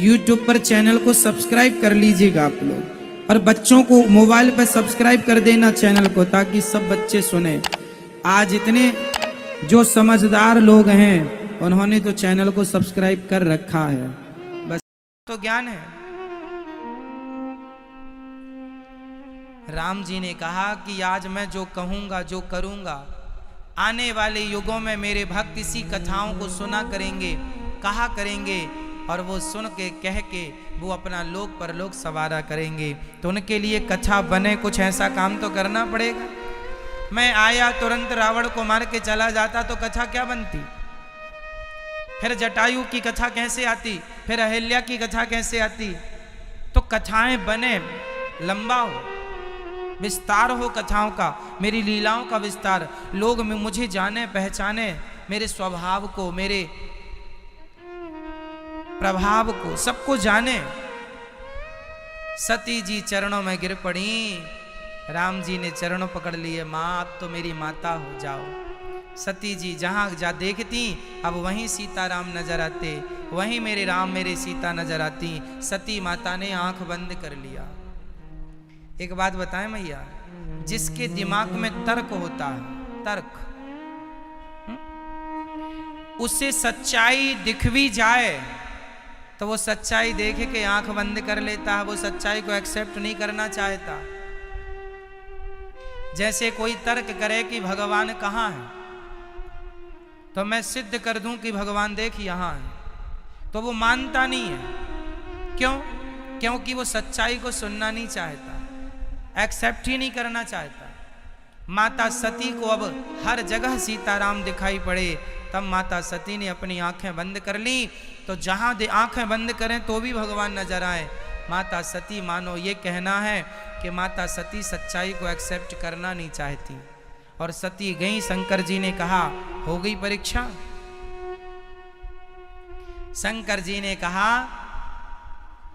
YouTube पर channel को subscribe कर लीजिएगा आप लोग, और बच्चों को मोबाइल पर सब्सक्राइब कर देना चैनल को, ताकि सब बच्चे सुने। आज इतने जो समझदार लोग हैं उन्होंने तो चैनल को सब्सक्राइब कर रखा है, बस तो ज्ञान है। राम जी ने कहा कि आज मैं जो कहूंगा, जो करूंगा, आने वाले युगों में मेरे भक्त इसी कथाओं को सुना करेंगे, कहा करेंगे, और वो सुन के कह के वो अपना लोक परलोक सवारा करेंगे। तो उनके लिए कथा बने, कुछ ऐसा काम तो करना पड़ेगा। मैं आया तुरंत रावण को मार के चला जाता तो कथा क्या बनती? फिर जटायु की कथा कैसे आती? फिर अहिल्या की कथा कैसे आती? तो कथाएं बने, लंबा हो, विस्तार हो कथाओं का, मेरी लीलाओं का विस्तार, लोग मुझे जाने पहचाने, मेरे स्वभाव को, मेरे प्रभाव को, सबको जाने। सती जी चरणों में गिर पड़ी, राम जी ने चरणों पकड़ लिए, माँ अब तो मेरी माता हो जाओ। सती जी जहां जा देखती अब वहीं सीताराम नजर आते, वहीं मेरे राम मेरे सीता नजर आती। सती माता ने आंख बंद कर लिया। एक बात बताएं मैया, जिसके दिमाग में तर्क होता है, तर्क, उससे सच्चाई दिख भी जाए तो वो सच्चाई देखे के आंख बंद कर लेता है, वो सच्चाई को एक्सेप्ट नहीं करना चाहता। जैसे कोई तर्क करे कि भगवान कहाँ है, तो मैं सिद्ध कर दूं कि भगवान देख यहां है, तो वो मानता नहीं है। क्यों? क्योंकि वो सच्चाई को सुनना नहीं चाहता, एक्सेप्ट ही नहीं करना चाहता। माता सती को अब हर जगह सीताराम दिखाई पड़े, तब माता सती ने अपनी आंखें बंद कर ली। तो जहां आंखें बंद करें तो भी भगवान नजर आए। माता सती, मानो ये कहना है कि माता सती सच्चाई को एक्सेप्ट करना नहीं चाहती। और सती गई, शंकर जी ने कहा हो गई परीक्षा। शंकर जी ने कहा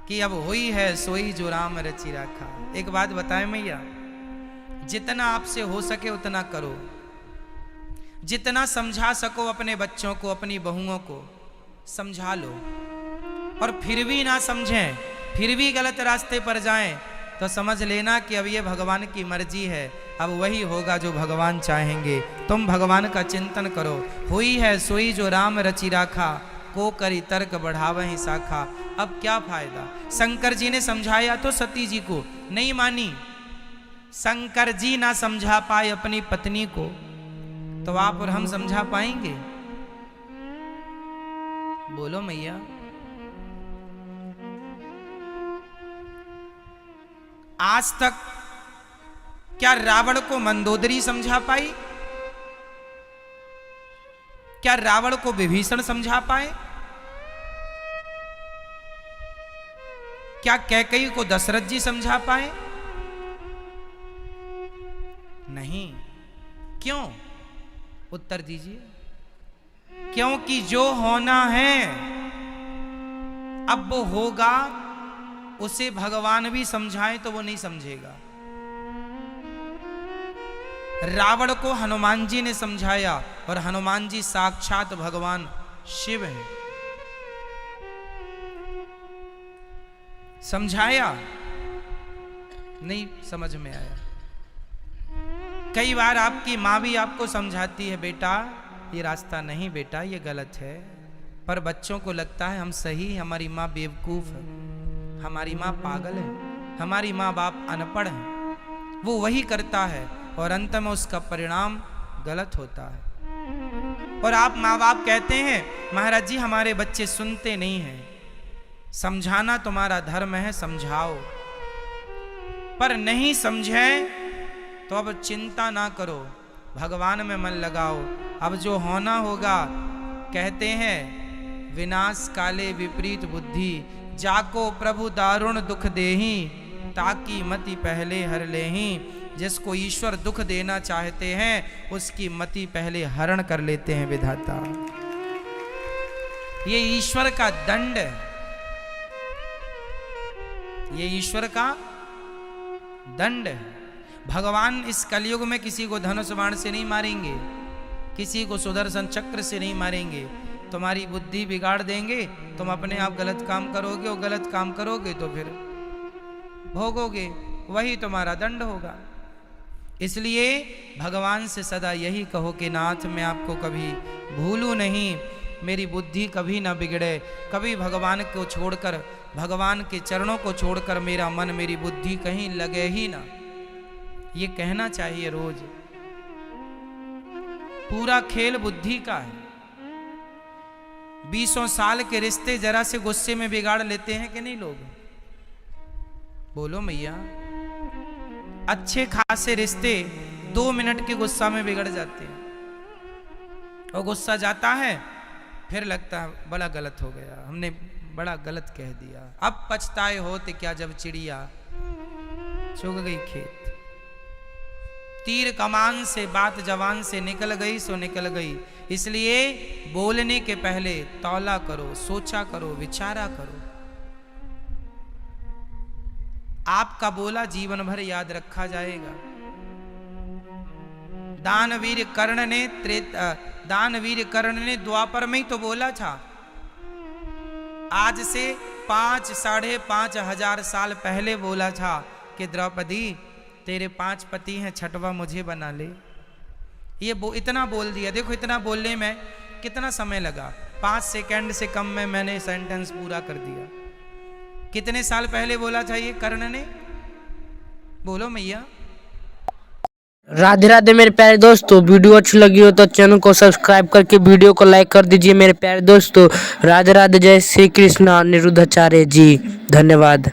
कि अब हुई है सोई जो राम रचि राखा। एक बात बताएं मैया, जितना आपसे हो सके उतना करो, जितना समझा सको अपने बच्चों को, अपनी बहुओं को समझा लो। और फिर भी ना समझें, फिर भी गलत रास्ते पर जाएं, तो समझ लेना कि अब ये भगवान की मर्जी है, अब वही होगा जो भगवान चाहेंगे। तुम भगवान का चिंतन करो। हुई है सोई जो राम रचि राखा, को करी तर्क बढ़ावहि शाखा। अब क्या फायदा? शंकर जी ने समझाया तो सती जी को नहीं मानी। शंकर जी ना समझा पाए अपनी पत्नी को, तो आप और हम समझा पाएंगे? बोलो मैया। आज तक क्या रावण को मंदोदरी समझा पाई? क्या रावण को विभीषण समझा पाए? क्या कैकेयी को दशरथ जी समझा पाए? नहीं। क्यों? उत्तर दीजिए। क्योंकि जो होना है अब वो होगा, उसे भगवान भी समझाए तो वो नहीं समझेगा। रावण को हनुमान जी ने समझाया, और हनुमान जी साक्षात भगवान शिव है। समझाया, नहीं समझ में आया। कई बार आपकी माँ भी आपको समझाती है, बेटा ये रास्ता नहीं, बेटा ये गलत है, पर बच्चों को लगता है हम सही, हमारी माँ बेवकूफ है, हमारी माँ पागल है, हमारी माँ बाप अनपढ़ है। वो वही करता है और अंत में उसका परिणाम गलत होता है। और आप माँ बाप कहते हैं महाराज जी हमारे बच्चे सुनते नहीं हैं, समझाना तुम्हारा धर्म है, समझाओ। पर नहीं समझे तो अब चिंता ना करो, भगवान में मन लगाओ। अब जो होना होगा, कहते हैं विनाश काले विपरीत बुद्धि, जाको प्रभु दारुण दुख देही, ताकि मति पहले हर लेही। जिसको ईश्वर दुख देना चाहते हैं उसकी मति पहले हरण कर लेते हैं विधाता। ये ईश्वर का दंड है, ये ईश्वर का दंड है। भगवान इस कलयुग में किसी को धनुष बाण से नहीं मारेंगे, किसी को सुदर्शन चक्र से नहीं मारेंगे, तुम्हारी बुद्धि बिगाड़ देंगे, तुम अपने आप गलत काम करोगे, और गलत काम करोगे तो फिर भोगोगे, वही तुम्हारा दंड होगा। इसलिए भगवान से सदा यही कहो कि नाथ मैं आपको कभी भूलूं नहीं, मेरी बुद्धि कभी ना बिगड़े, कभी भगवान को छोड़कर, भगवान के चरणों को छोड़कर मेरा मन मेरी बुद्धि कहीं लगे ही ना। ये कहना चाहिए रोज। पूरा खेल बुद्धि का है। 20 साल के रिश्ते जरा से गुस्से में बिगाड़ लेते हैं कि नहीं लोग? बोलो मैया। अच्छे खासे रिश्ते 2 मिनट के गुस्सा में बिगड़ जाते हैं, और गुस्सा जाता है फिर लगता है बड़ा गलत हो गया, हमने बड़ा गलत कह दिया। अब पछताए होते क्या जब चिड़िया चुग गई खेत। तीर कमान से बात जवान से निकल गई सो निकल गई। इसलिए बोलने के पहले तौला करो, सोचा करो, विचारा करो। आपका बोला जीवन भर याद रखा जाएगा। दानवीर कर्ण ने द्वापर में ही तो बोला था। आज से 5-5.5 हजार साल पहले बोला था कि द्रौपदी तेरे 5 पति हैं, छठवा मुझे बना ले। ये इतना बोल दिया। देखो इतना बोलने में कितना समय लगा, 5 सेकंड से कम में मैंने सेंटेंस पूरा कर दिया। कितने साल पहले बोला था ये कर्ण ने? बोलो मैया। राधे राधे मेरे प्यारे दोस्तों, वीडियो अच्छी लगी हो तो चैनल को सब्सक्राइब करके वीडियो को लाइक कर दीजिए मेरे प्यारे दोस्तों। राधे राधे, जय श्री कृष्ण। अनिरुद्धाचार्य जी, धन्यवाद।